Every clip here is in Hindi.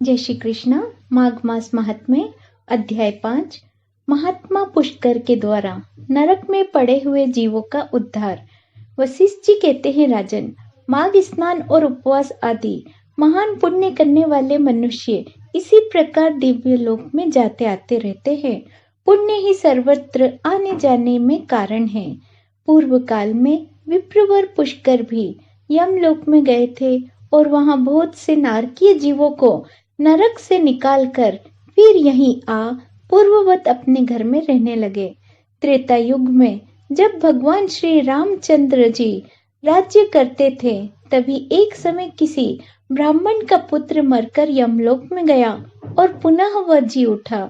जय श्री कृष्ण। माघ मास महात्म्य अध्याय 5। महात्मा पुष्कर के द्वारा नरक में पड़े हुए जीवों का उद्धार। वशिष्ठ जी कहते हैं, राजन, माघ स्नान और उपवास आदि महान पुण्य करने वाले मनुष्य इसी प्रकार दिव्य लोक में जाते आते रहते हैं। पुण्य ही सर्वत्र आने जाने में कारण है। पूर्व काल में विप्रवर पुष्कर भी यमलोक में गए थे और वहां बहुत से नारकीय जीवों को नरक से निकालकर फिर यहीं आ पूर्ववत अपने घर में रहने लगे। त्रेता युग में जब भगवान श्री रामचंद्र जी राज्य करते थे, तभी एक समय किसी ब्राह्मण का पुत्र मरकर यमलोक में गया और पुनः वह जी उठा।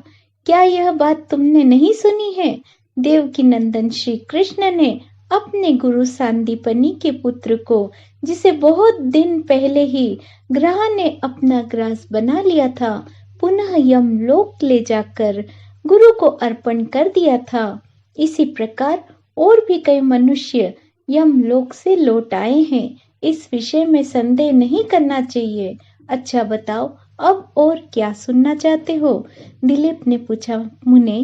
क्या यह बात तुमने नहीं सुनी है? देवकी नंदन श्री कृष्ण ने अपने गुरु सांदीपनी के पुत्र को, जिसे बहुत दिन पहले ही ग्रह ने अपना ग्रास बना लिया था, पुनः यमलोक ले जाकर गुरु को अर्पण कर दिया था। इसी प्रकार और भी कई मनुष्य यमलोक से लौट आए हैं। इस विषय में संदेह नहीं करना चाहिए। अच्छा बताओ, अब और क्या सुनना चाहते हो? दिलीप ने पूछा। मुने,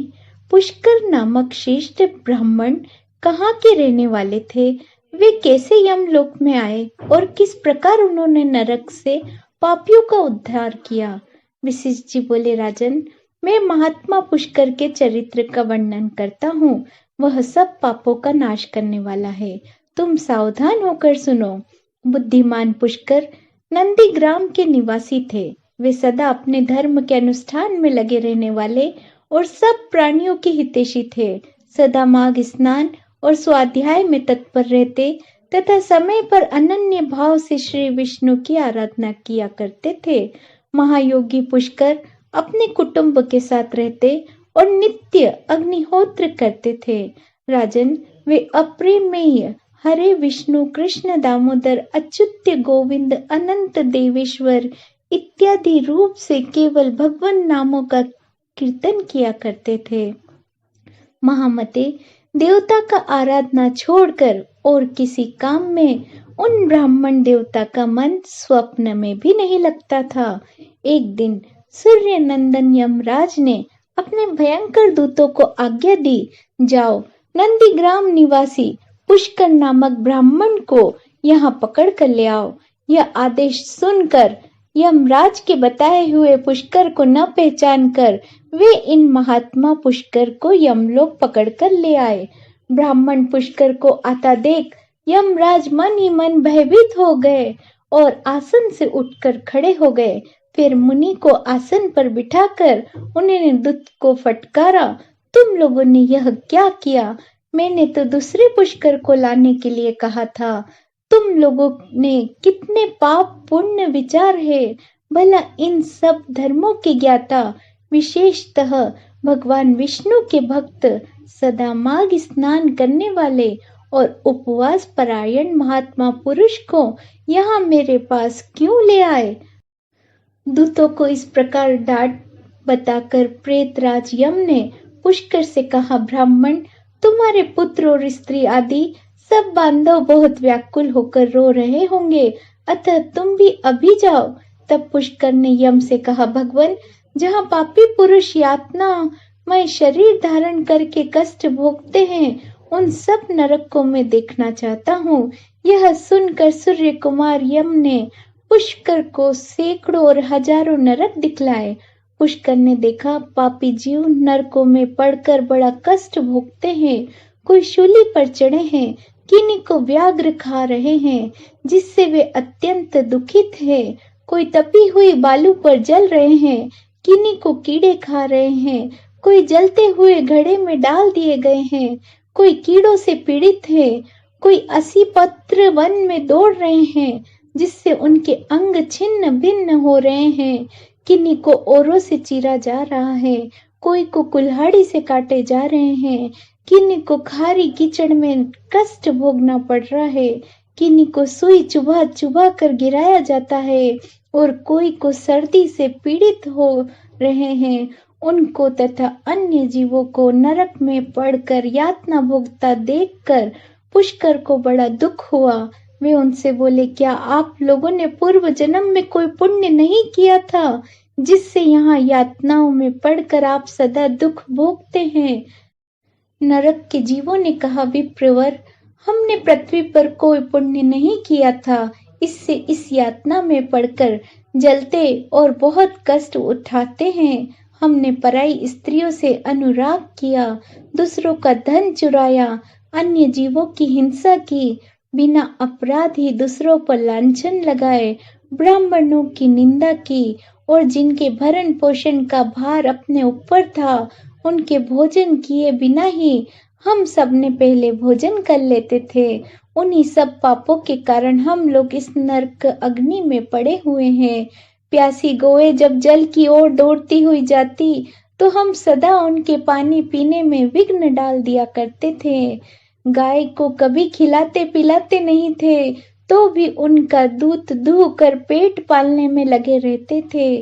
पुष्कर नामक श्रेष्ठ ब्राह्मण कहाँ के रहने वाले थे? वे कैसे यमलोक में आए और किस प्रकार उन्होंने नरक से पापियों का उद्धार किया? वशिष्ठ जी बोले, राजन, मैं महात्मा पुष्कर के चरित्र का वर्णन करता हूँ। वह सब पापों का नाश करने वाला है। तुम सावधान होकर सुनो। बुद्धिमान पुष्कर नंदीग्राम के निवासी थे। वे सदा अपने धर्म के अनुष्ठान में लगे रहने वाले और सब प्राणियों के हितैषी थे। सदा माघ स्नान और स्वाध्याय में तत्पर रहते तथा समय पर अनन्य भाव से श्री विष्णु की आराधना किया करते थे। महायोगी पुष्कर अपने कुटुंब के साथ रहते और नित्य अग्निहोत्र करते थे। राजन, वे अप्रेमेय हरे विष्णु कृष्ण दामोदर अच्युत गोविंद अनंत देवेश्वर इत्यादि रूप से केवल भगवान नामों का कीर्तन किया करते थे। महामते, देवता का आराधना छोड़कर और किसी काम में उन ब्राह्मण देवता का मन स्वप्न में भी नहीं लगता था। एक दिन सूर्य नंदन यमराज ने अपने भयंकर दूतों को आज्ञा दी, जाओ नंदीग्राम निवासी पुष्कर नामक ब्राह्मण को यहाँ पकड़ कर ले आओ। यह आदेश सुनकर यमराज के बताए हुए पुष्कर को न पहचान कर वे इन महात्मा पुष्कर को यमलोक पकड़कर ले आए। ब्राह्मण पुष्कर को आता देख यमराज मन ही मन भयभीत हो गए और आसन से उठकर खड़े हो गए। फिर मुनि को आसन पर बिठाकर उन्होंने दूत को फटकारा, तुम लोगों ने यह क्या किया? मैंने तो दूसरे पुष्कर को लाने के लिए कहा था। तुम लोगों ने कितने पाप पुण्य विचार है। भला इन सब धर्मों के ज्ञाता, विशेषतः भगवान विष्णु के भक्त, सदा माघ स्नान करने वाले और उपवास परायण महात्मा पुरुष को यहाँ मेरे पास क्यों ले आए? दूतों को इस प्रकार डांट बताकर प्रेतराज यम ने पुष्कर से कहा, ब्राह्मण, तुम्हारे पुत्र और स्त्री आदि सब बांधव बहुत व्याकुल होकर रो रहे होंगे, अतः तुम भी अभी जाओ। तब पुष्कर ने यम से कहा, भगवान, जहाँ पापी पुरुष यातनामय शरीर धारण करके कष्ट भोगते हैं, उन सब नरक को मैं देखना चाहता हूँ। यह सुनकर सूर्य कुमार यम ने पुष्कर को सैकड़ों और हजारों नरक दिखलाए। पुष्कर ने देखा, पापी जीव नरकों में पड़कर बड़ा कष्ट भोगते हैं। कोई शूली पर चढ़े हैं, किन्हीं को व्याघ्र खा रहे हैं, जिससे वे अत्यंत दुखित हैं। कोई तपी हुई बालू पर जल रहे हैं, किन्हीं को कीड़े खा रहे हैं। कोई जलते हुए घड़े में डाल दिए गए हैं, कोई कीड़ों से पीड़ित है। कोई असी पत्र वन में दौड़ रहे हैं, जिससे उनके अंग छिन्न भिन्न हो रहे हैं। किन्हीं को औरों से चीरा जा रहा है, कोई को कुल्हाड़ी से काटे जा रहे हैं। किन्हीं को खारी कीचड़ में कष्ट भोगना पड़ रहा है, किन्हीं को सुई चुभा चुभा कर गिराया जाता है और कोई को सर्दी से पीड़ित हो रहे हैं। उनको तथा अन्य जीवों को नरक में पड़कर यातना भोगता देखकर पुष्कर को बड़ा दुख हुआ। वे उनसे बोले, क्या आप लोगों ने पूर्व जन्म में कोई पुण्य नहीं किया था जिससे यहाँ यातनाओं में पड़कर आप सदा दुख भोगते हैं। नरक के जीवों ने कहा, विप्रवर, हमने पृथ्वी पर कोई पुण्य नहीं किया था, इससे इस यातना में पड़कर जलते और बहुत कष्ट उठाते हैं। हमने पराई स्त्रियों से अनुराग किया, दूसरों का धन चुराया, अन्य जीवों की हिंसा की, बिना अपराध ही दूसरों पर लांछन लगाए, ब्राह्मणों की निंदा की और जिनके भरण पोषण का भार अपने ऊपर था, उनके भोजन किए बिना ही हम सब ने पहले भोजन कर लेते थे। उन्हीं सब पापों के कारण हम लोग इस नरक अग्नि में पड़े हुए हैं। प्यासी गौएं जब जल की ओर दौड़ती हुई जाती तो हम सदा उनके पानी पीने में विघ्न डाल दिया करते थे। गाय को कभी खिलाते पिलाते नहीं थे तो भी उनका दूध दूह कर पेट पालने में लगे रहते थे।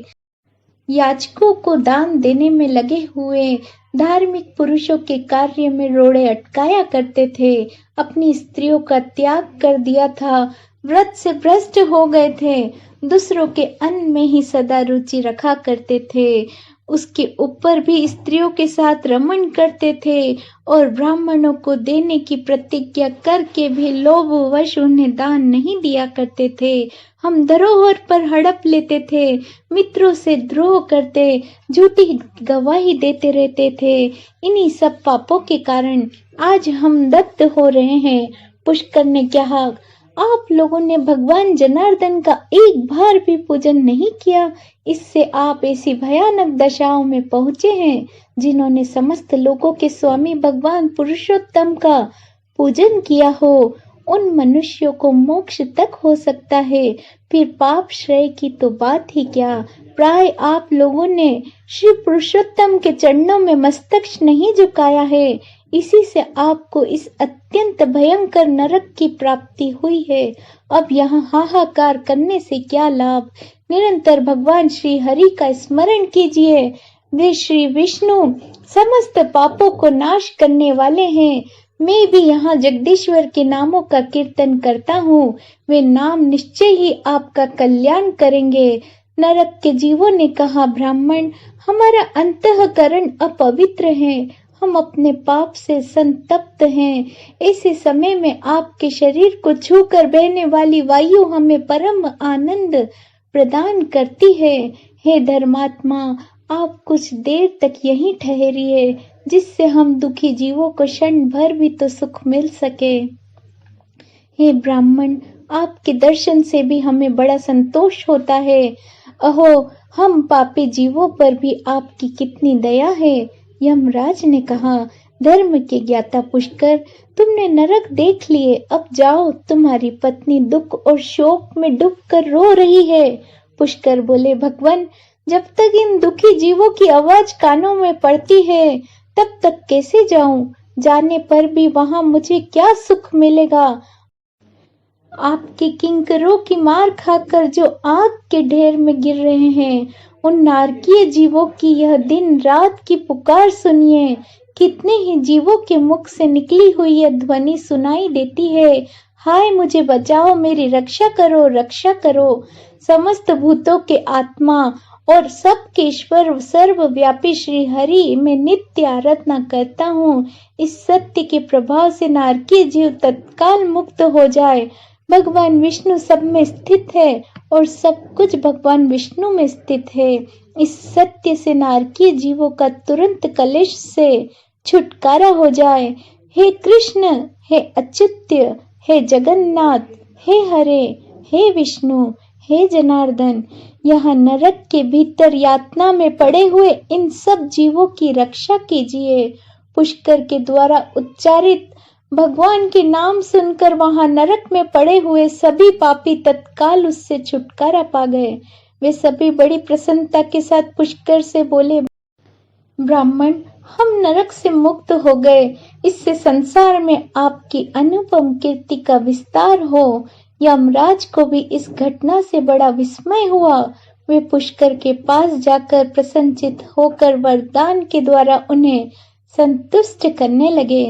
याचकों को दान देने में लगे हुए धार्मिक पुरुषों के कार्य में रोड़े अटकाया करते थे। अपनी स्त्रियों का त्याग कर दिया था, व्रत से भ्रष्ट हो गए थे, दूसरों के अन्न में ही सदा रुचि रखा करते थे, उसके ऊपर भी स्त्रियों के साथ रमण करते थे और ब्राह्मणों को देने की प्रतिज्ञा करके भी लोभवश उन्हें दान नहीं दिया करते थे। हम धरोहर पर हड़प लेते थे, मित्रों से द्रोह करते, झूठी गवाही देते रहते थे। इन्हीं सब पापों के कारण आज हम दग्ध हो रहे हैं। पुष्कर ने कहा, आप लोगों ने भगवान जनार्दन का एक बार भी पूजन नहीं किया, इससे आप ऐसी भयानक दशाओं में पहुंचे हैं। जिन्होंने समस्त लोगों के स्वामी भगवान पुरुषोत्तम का पूजन किया हो, उन मनुष्यों को मोक्ष तक हो सकता है, फिर पाप श्रेय की तो बात ही क्या। प्राय आप लोगों ने श्री पुरुषोत्तम के चरणों में मस्तक नहीं झुकाया है, इसी से आपको इस अत्यंत भयंकर नरक की प्राप्ति हुई है। अब यहाँ हाहाकार करने से क्या लाभ। निरंतर भगवान श्री हरि का स्मरण कीजिए। वे श्री विष्णु समस्त पापों को नाश करने वाले हैं। मैं भी यहाँ जगदीश्वर के नामों का कीर्तन करता हूँ, वे नाम निश्चय ही आपका कल्याण करेंगे। नरक के जीवों ने कहा, ब्राह्मण, हमारा अंतःकरण अपवित्र है, हम अपने पाप से संतप्त हैं। ऐसे समय में आपके शरीर को छूकर बहने वाली वायु हमें परम आनंद प्रदान करती है। हे धर्मात्मा, आप कुछ देर तक यहीं ठहरिए, जिससे हम दुखी जीवों को क्षण भर भी तो सुख मिल सके। हे ब्राह्मण, आपके दर्शन से भी हमें बड़ा संतोष होता है। अहो, हम पापी जीवों पर भी आपकी कितनी दया है। यमराज ने कहा, धर्म के ज्ञाता पुष्कर, तुमने नरक देख लिए, अब जाओ, तुम्हारी पत्नी दुख और शोक में डूबकर रो रही है। पुष्कर बोले, भगवान, जब तक इन दुखी जीवों की आवाज कानों में पड़ती है तब तक कैसे जाऊं? जाने पर भी वहां मुझे क्या सुख मिलेगा? आपके किंकरों की मार खाकर जो आग के ढेर में गिर रहे हैं, उन नारकीय जीवों की यह दिन रात की पुकार सुनिए। कितने ही जीवों के मुख से निकली हुई यह ध्वनि सुनाई देती है, हाय मुझे बचाओ, मेरी रक्षा करो, रक्षा करो। समस्त भूतों के आत्मा और सबके ईश्वर सर्वव्यापी श्री हरि में नित्य आराधना करता हूँ। इस सत्य के प्रभाव से नारकीय जीव तत्काल मुक्त हो जाए। भगवान विष्णु सब में स्थित है और सब कुछ भगवान विष्णु में स्थित है। इस सत्य से नारकीय जीवों का तुरंत कलेश से छुटकारा हो जाए। हे कृष्ण, हे अच्युत्य, हे जगन्नाथ, हे हरे, हे विष्णु, हे जनार्दन, यहाँ नरक के भीतर यातना में पड़े हुए इन सब जीवों की रक्षा कीजिए। पुष्कर के द्वारा उच्चारित भगवान के नाम सुनकर वहां नरक में पड़े हुए सभी पापी तत्काल उससे छुटकारा पा गए। वे सभी बड़ी प्रसन्नता के साथ पुष्कर से बोले, ब्राह्मण, हम नरक से मुक्त हो गए, इससे संसार में आपकी अनुपम कीर्ति का विस्तार हो। यमराज को भी इस घटना से बड़ा विस्मय हुआ। वे पुष्कर के पास जाकर प्रसन्नचित होकर वरदान के द्वारा उन्हें संतुष्ट करने लगे।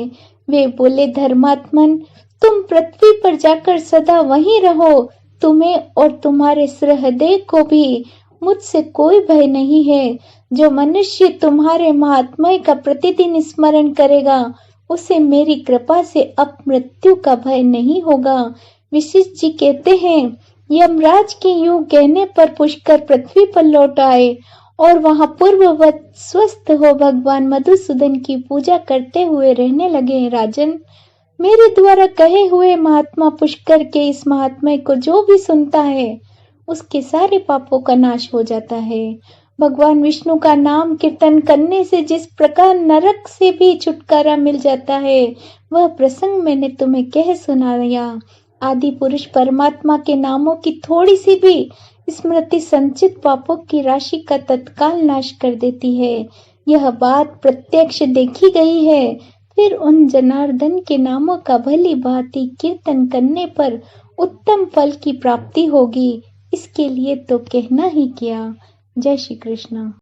वे बोले, धर्मात्मन, तुम पृथ्वी पर जाकर सदा वहीं रहो। तुम्हें और तुम्हारे सहृदय को भी मुझसे कोई भय नहीं है। जो मनुष्य तुम्हारे महात्म्य का प्रतिदिन स्मरण करेगा, उसे मेरी कृपा से अब मृत्यु का भय नहीं होगा। वशिष्ठ जी कहते हैं, यमराज के यूं कहने पर पुष्कर पृथ्वी पर लौट आए और वहां पूर्ववत स्वस्थ हो भगवान मधुसूदन की पूजा करते हुए रहने लगे। राजन, मेरे द्वारा कहे हुए महात्मा पुष्कर के इस महात्म्य को जो भी सुनता है, उसके सारे पापों का नाश हो जाता है। भगवान विष्णु का नाम कीर्तन करने से जिस प्रकार नरक से भी छुटकारा मिल जाता है, वह प्रसंग मैंने तुम्हें कह सुनाया। आदि पुरुष परमात्मा के नामों की थोड़ी सी भी स्मृति संचित पापों की राशि का तत्काल नाश कर देती है। यह बात प्रत्यक्ष देखी गई है। फिर उन जनार्दन के नामों का भली भांति कीर्तन करने पर उत्तम फल की प्राप्ति होगी। इसके लिए तो कहना ही क्या। जय श्री कृष्ण।